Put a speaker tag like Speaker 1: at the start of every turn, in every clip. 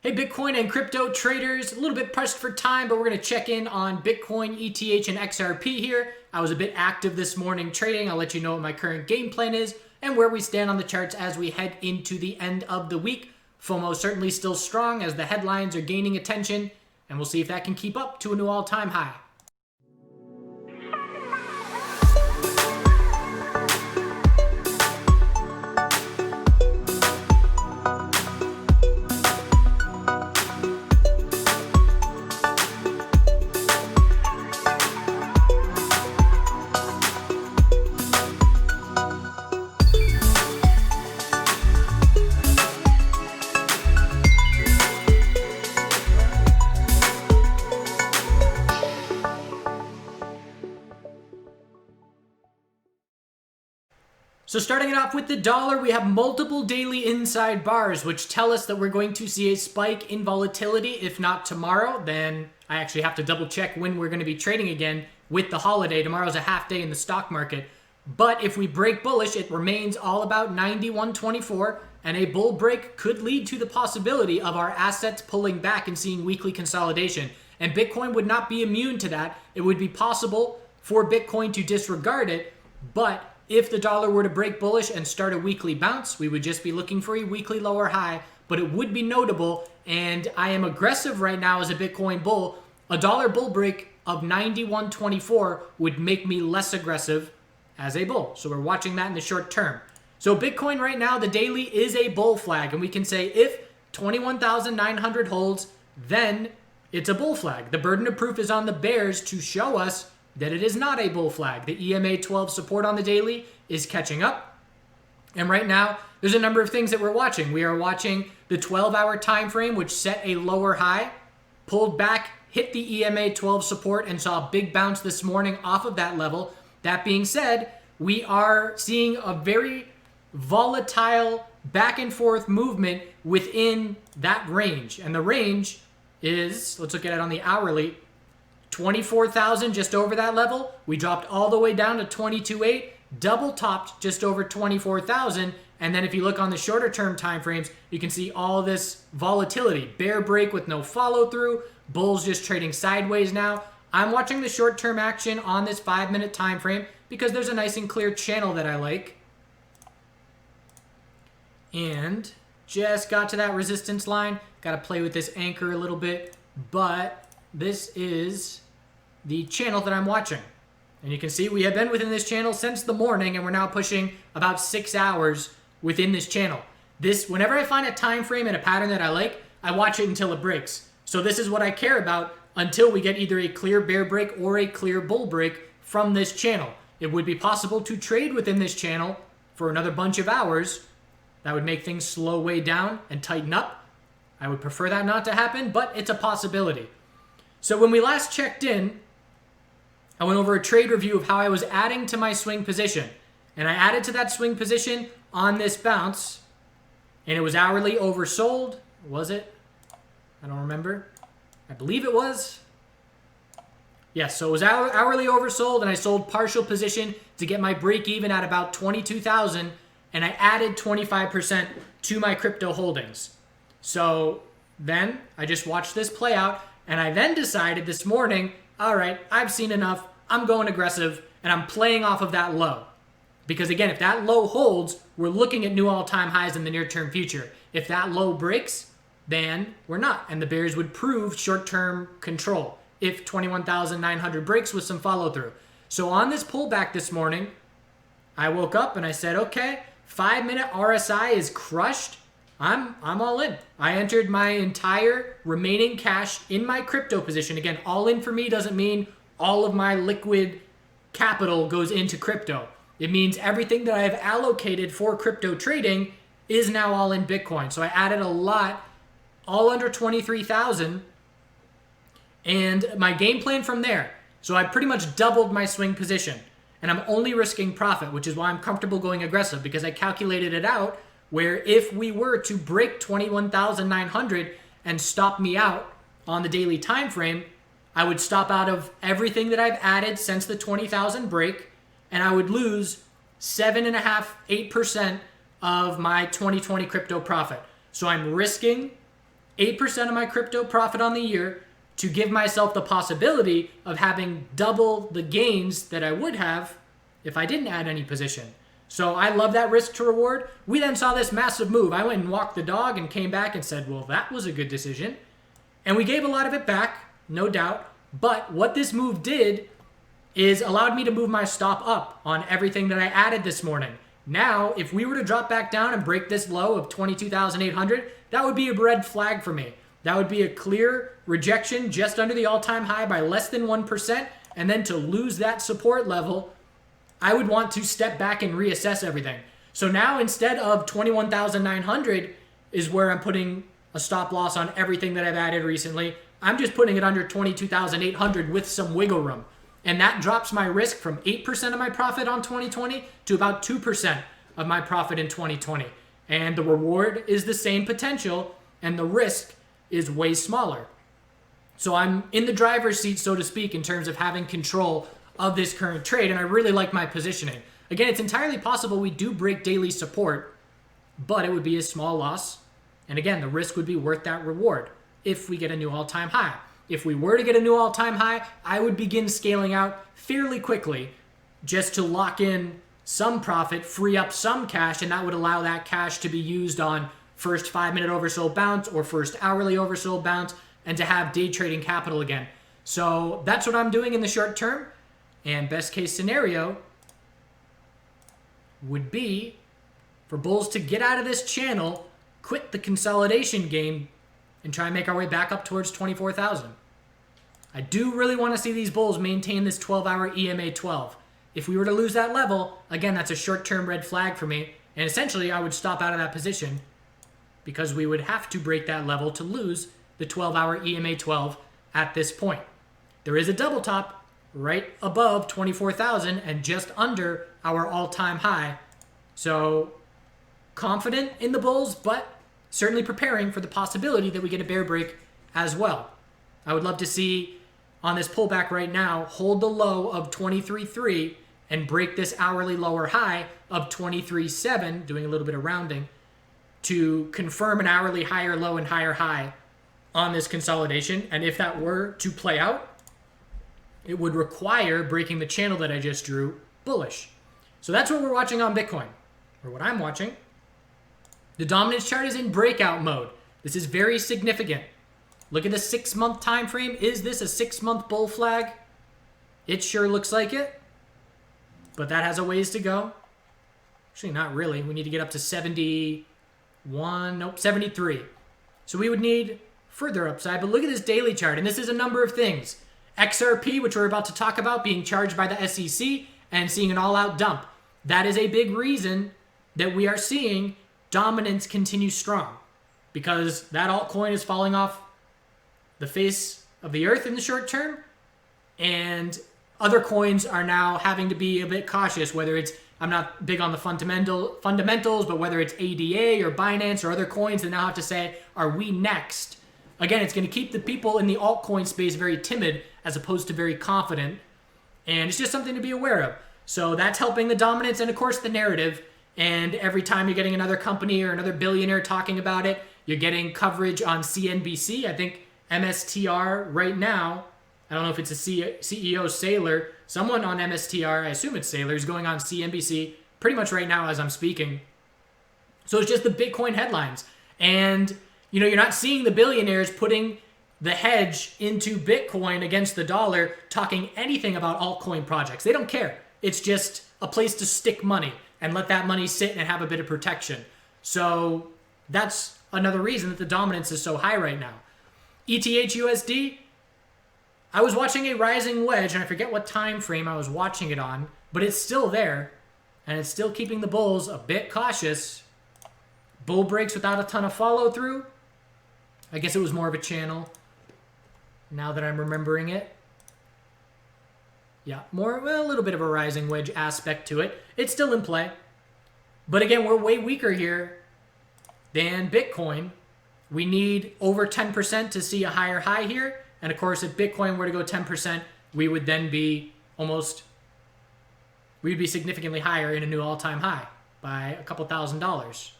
Speaker 1: Hey, Bitcoin and crypto traders, a little bit pressed for time, but we're going to check in on Bitcoin, ETH, and XRP here. I was a bit active this morning trading. I'll let you know what my current game plan is and where we stand on the charts as we head into the end of the week. FOMO certainly still strong as the headlines are gaining attention, and we'll see if that can keep up to a new all-time high. So starting it off with the dollar, we have multiple daily inside bars, which tell us that we're going to see a spike in volatility. If not tomorrow, then I actually have to double check when we're going to be trading again with the holiday. Tomorrow's a half day in the stock market. But if we break bullish, it remains all about 91.24, and a bull break could lead to the possibility of our assets pulling back and seeing weekly consolidation. And Bitcoin would not be immune to that. It would be possible for Bitcoin to disregard it, but if the dollar were to break bullish and start a weekly bounce, we would just be looking for a weekly lower high, but it would be notable, and I am aggressive right now as a Bitcoin bull. A dollar bull break of 91.24 would make me less aggressive as a bull. So we're watching that in the short term. So Bitcoin right now, the daily is a bull flag, and we can say if 21,900 holds, then it's a bull flag. The burden of proof is on the bears to show us that it is not a bull flag. The EMA 12 support on the daily is catching up. And right now, there's a number of things that we're watching. We are watching the 12-hour time frame, which set a lower high, pulled back, hit the EMA 12 support, and saw a big bounce this morning off of that level. That being said, we are seeing a very volatile back and forth movement within that range. And the range is, let's look at it on the hourly, 24,000, just over that level. We dropped all the way down to 22.8, double topped just over 24,000. And then if you look on the shorter term time frames, you can see all this volatility. Bear break with no follow through. Bulls just trading sideways now. I'm watching the short term action on this 5-minute time frame because there's a nice and clear channel that I like. And just got to that resistance line. Got to play with this anchor a little bit, but this is the channel that I'm watching. And you can see we have been within this channel since the morning, and we're now pushing about 6 hours within this channel. Whenever I find a time frame and a pattern that I like, I watch it until it breaks. So this is what I care about until we get either a clear bear break or a clear bull break from this channel. It would be possible to trade within this channel for another bunch of hours. That would make things slow way down and tighten up. I would prefer that not to happen, but it's a possibility. So when we last checked in, I went over a trade review of how I was adding to my swing position. And I added to that swing position on this bounce, and it was hourly oversold. Was it? I don't remember. I believe it was. Yes, so it was hourly oversold, and I sold partial position to get my break even at about 22,000, and I added 25% to my crypto holdings. So then I just watched this play out, and I then decided this morning, all right, I've seen enough. I'm going aggressive, and I'm playing off of that low. Because again, if that low holds, we're looking at new all-time highs in the near-term future. If that low breaks, then we're not, and the bears would prove short-term control if 21,900 breaks with some follow-through. So on this pullback this morning, I woke up and I said, okay, 5-minute RSI is crushed. I'm all in. I entered my entire remaining cash in my crypto position. Again, all in for me doesn't mean all of my liquid capital goes into crypto. It means everything that I have allocated for crypto trading is now all in Bitcoin. So I added a lot, all under 23,000, and my game plan from there. So I pretty much doubled my swing position, and I'm only risking profit, which is why I'm comfortable going aggressive, because I calculated it out where if we were to break 21,900 and stop me out on the daily time frame, I would stop out of everything that I've added since the 20,000 break, and I would lose 7.5%, 8% of my 2020 crypto profit. So I'm risking 8% of my crypto profit on the year to give myself the possibility of having double the gains that I would have if I didn't add any position. So I love that risk to reward. We then saw this massive move. I went and walked the dog and came back and said, well, that was a good decision. And we gave a lot of it back, no doubt. But what this move did is allowed me to move my stop up on everything that I added this morning. Now, if we were to drop back down and break this low of 22,800, that would be a red flag for me. That would be a clear rejection just under the all-time high by less than 1%. And then to lose that support level, I would want to step back and reassess everything. So now instead of 21,900 is where I'm putting a stop loss on everything that I've added recently, I'm just putting it under 22,800 with some wiggle room. And that drops my risk from 8% of my profit on 2020 to about 2% of my profit in 2020. And the reward is the same potential and the risk is way smaller. So I'm in the driver's seat, so to speak, in terms of having control of this current trade, and I really like my positioning. Again, it's entirely possible we do break daily support, but it would be a small loss. And again, the risk would be worth that reward if we get a new all-time high. If we were to get a new all-time high, I would begin scaling out fairly quickly just to lock in some profit, free up some cash, and that would allow that cash to be used on first 5-minute oversold bounce or first hourly oversold bounce and to have day trading capital again. So that's what I'm doing in the short term. And best case scenario would be for bulls to get out of this channel, quit the consolidation game, and try and make our way back up towards 24,000. I do really want to see these bulls maintain this 12-hour EMA 12. If we were to lose that level, again, that's a short-term red flag for me. And essentially, I would stop out of that position because we would have to break that level to lose the 12-hour EMA 12 at this point. There is a double top right above 24,000 and just under our all-time high. So confident in the bulls, but certainly preparing for the possibility that we get a bear break as well. I would love to see on this pullback right now, hold the low of 23.3 and break this hourly lower high of 23.7, doing a little bit of rounding, to confirm an hourly higher low and higher high on this consolidation. And if that were to play out, it would require breaking the channel that I just drew bullish. So that's what we're watching on Bitcoin, or what I'm watching. The dominance chart is in breakout mode. This is very significant. Look at the 6-month time frame. Is this a 6-month bull flag? It sure looks like it, but that has a ways to go. Actually, not really. We need to get up to 73. So we would need further upside, but look at this daily chart, and this is a number of things. XRP, which we're about to talk about, being charged by the SEC and seeing an all-out dump. That is a big reason that we are seeing dominance continue strong, because that altcoin is falling off the face of the earth in the short term, and other coins are now having to be a bit cautious, whether it's, I'm not big on the fundamentals, but whether it's ADA or Binance or other coins that now have to say, are we next? Again, it's going to keep the people in the altcoin space very timid as opposed to very confident, and it's just something to be aware of. So that's helping the dominance and, of course, the narrative. And every time you're getting another company or another billionaire talking about it, you're getting coverage on CNBC. I think MSTR right now, I don't know if it's a CEO, Saylor, someone on MSTR, I assume it's Saylor, is going on CNBC pretty much right now as I'm speaking. So it's just the Bitcoin headlines. And, you're not seeing the billionaires putting the hedge into Bitcoin against the dollar, talking anything about altcoin projects. They don't care. It's just a place to stick money and let that money sit and have a bit of protection. So that's another reason that the dominance is so high right now. ETHUSD, I was watching a rising wedge, and I forget what time frame I was watching it on, but it's still there, and it's still keeping the bulls a bit cautious. Bull breaks without a ton of follow-through. I guess it was more of a channel, now that I'm remembering it. Yeah, a little bit of a rising wedge aspect to it. It's still in play. But again, we're way weaker here than Bitcoin. We need over 10% to see a higher high here. And of course, if Bitcoin were to go 10%, we would then be we'd be significantly higher in a new all-time high by a couple $1,000s.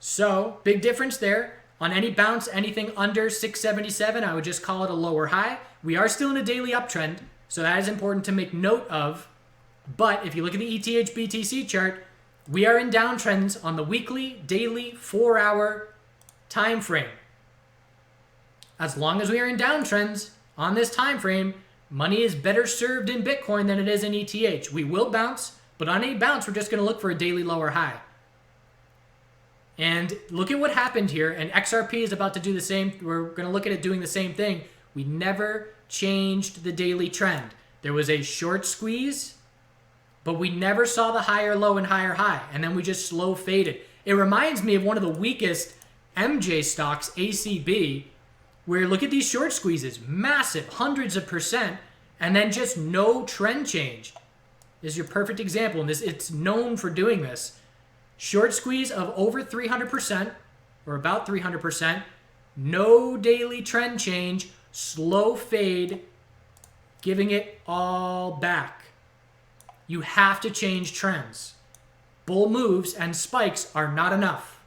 Speaker 1: So, big difference there. On any bounce, anything under 677, I would just call it a lower high. We are still in a daily uptrend, so that is important to make note of. But if you look at the ETH BTC chart, we are in downtrends on the weekly, daily, 4-hour time frame. As long as we are in downtrends on this time frame, money is better served in Bitcoin than it is in ETH. We will bounce, but on any bounce, we're just going to look for a daily lower high. And look at what happened here, and XRP is about to do the same. We're going to look at it doing the same thing. We never changed the daily trend. There was a short squeeze, but we never saw the higher low and higher high, and then we just slow faded. It reminds me of one of the weakest MJ stocks, ACB, where look at these short squeezes, massive, hundreds of %, and then just no trend change. This is your perfect example, and it's known for doing this. Short squeeze of over 300%, or about 300%, no daily trend change, slow fade, giving it all back. You have to change trends. Bull moves and spikes are not enough.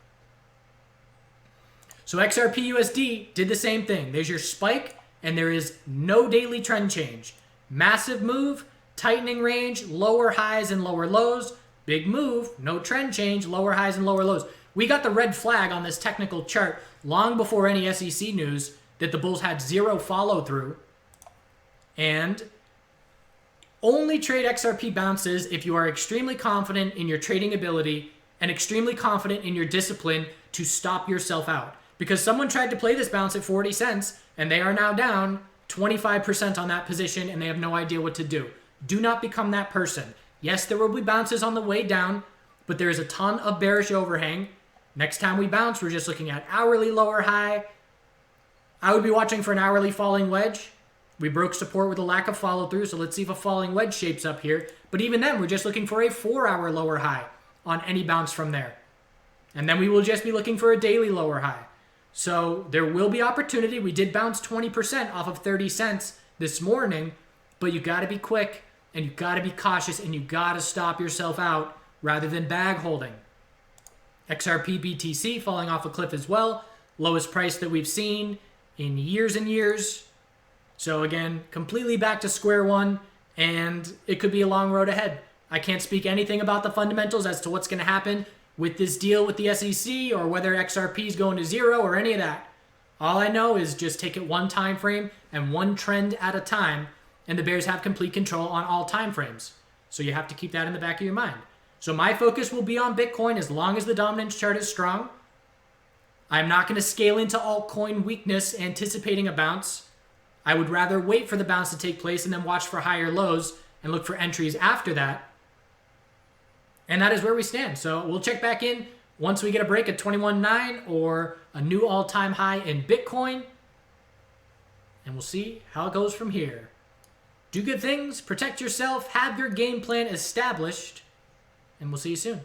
Speaker 1: So XRP USD did the same thing. There's your spike, and there is no daily trend change. Massive move, tightening range, lower highs and lower lows. Big move, no trend change, lower highs and lower lows. We got the red flag on this technical chart long before any SEC news that the bulls had zero follow through. And only trade XRP bounces if you are extremely confident in your trading ability and extremely confident in your discipline to stop yourself out. Because someone tried to play this bounce at 40 cents and they are now down 25% on that position and they have no idea what to do. Do not become that person. Yes, there will be bounces on the way down, but there is a ton of bearish overhang. Next time we bounce, we're just looking at hourly lower high. I would be watching for an hourly falling wedge. We broke support with a lack of follow through, so let's see if a falling wedge shapes up here. But even then, we're just looking for a 4-hour lower high on any bounce from there. And then we will just be looking for a daily lower high. So there will be opportunity. We did bounce 20% off of 30 cents this morning, but you got to be quick. And you got to be cautious, and you got to stop yourself out rather than bag holding. XRP BTC falling off a cliff as well. Lowest price that we've seen in years and years. So again, completely back to square one, and it could be a long road ahead. I can't speak anything about the fundamentals as to what's going to happen with this deal with the SEC or whether XRP is going to zero or any of that. All I know is just take it one time frame and one trend at a time. And the bears have complete control on all time frames. So you have to keep that in the back of your mind. So my focus will be on Bitcoin as long as the dominance chart is strong. I'm not going to scale into altcoin weakness anticipating a bounce. I would rather wait for the bounce to take place and then watch for higher lows and look for entries after that. And that is where we stand. So we'll check back in once we get a break at 21.9 or a new all-time high in Bitcoin. And we'll see how it goes from here. Do good things, protect yourself, have your game plan established, and we'll see you soon.